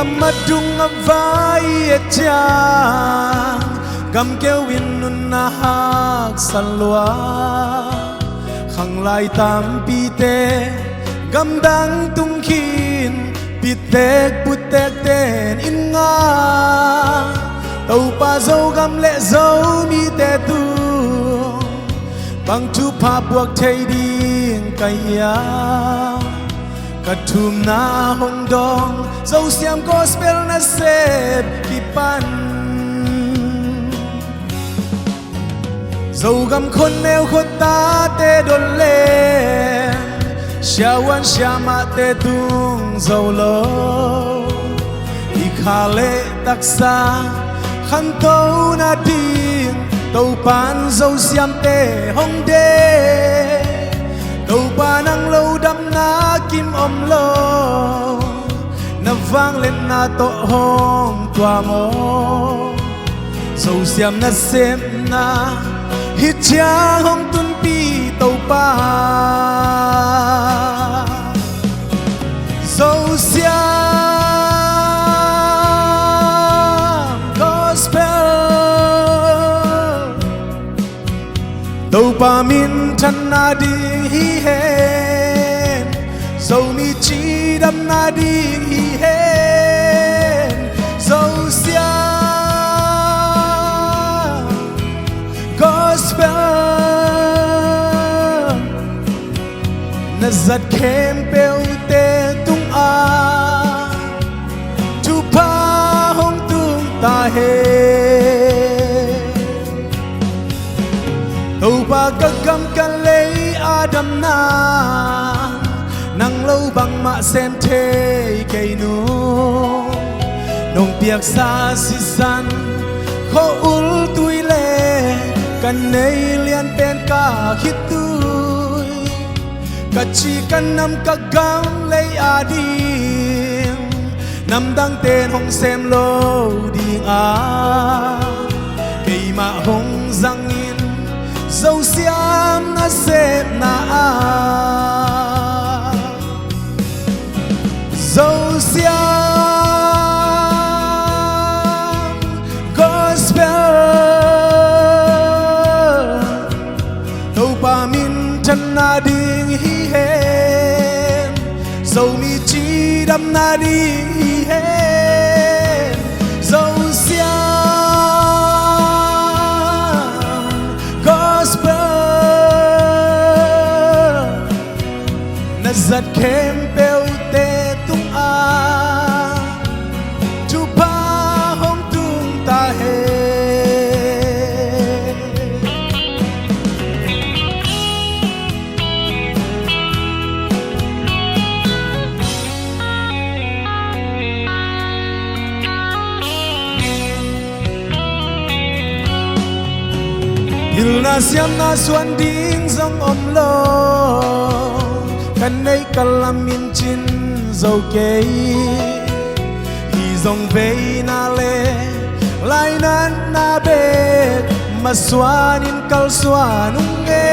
Gamadung avai ejang gam kewin nun nahak salwa khang lai tam pite gam dang tung khin pitek putek ten in nga tàu pa dâu gam lệ dâu mi te tu bang chu pa buộc thầy điên cây ya cắt thum na hong dong dâu xiêm gospel na sep kipan dâu gam khôn neo khôn ta te đôn lên shawan shama te tung dâu lo ikhale taksa khăn tâu na tin tàu pan dâu xiêm te hong de tàu pa nang lâu đâm na kim om lo na vang lên na to hong tua mo dâu xiêm na xem na hít cha hong tun pi tàu pa dâu xiêm gospel tàu pa min chan na đi hi hen dâu mi chi đâm na đi hi hen dâu xiêm gospel na giật khem bêu te tung a chu pa hong tung ta he tàu pa các gam can lấy Adam na nang lâu bằng mạ xem thế cây nu nông piak xa si san khó ul tui le kan nei lian pen ka hit tui ka chi kan nam ka gam lấy ading nam dang tên hong xem lo ding a cây mạ hong răng in dâu xiêm na xem na a dâu xiêm gospel tàu pa min chan na ding hi hen dâu mi chi đâm na ding hi hen dâu xiêm giật khem bêu te tung a chu pa hong tung ta he il na siam na suan ding dong om lo kan nay kalamin chin dâu kê hi dòng về na le lai nan na bek ma swanin kal swanung nge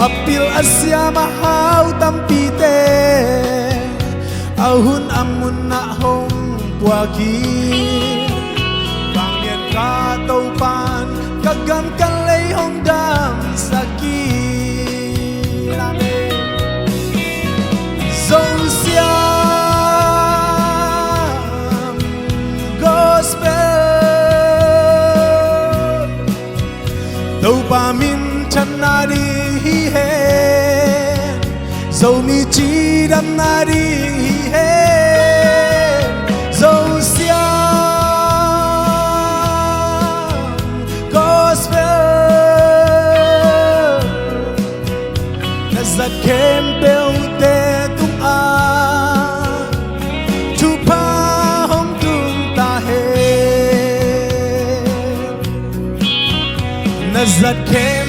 apil asya mahau tampite ahun amun na hong puagi bang lian ka tau pan kagam kan lei hong dam saki dâu xiêm gospel tàu pa min chan na đi hi hen dâu mi chi đâm na đi hi hen dâu xiêm gospel na giật khem bêu te tung a chu pa hong tung ta he na giật khem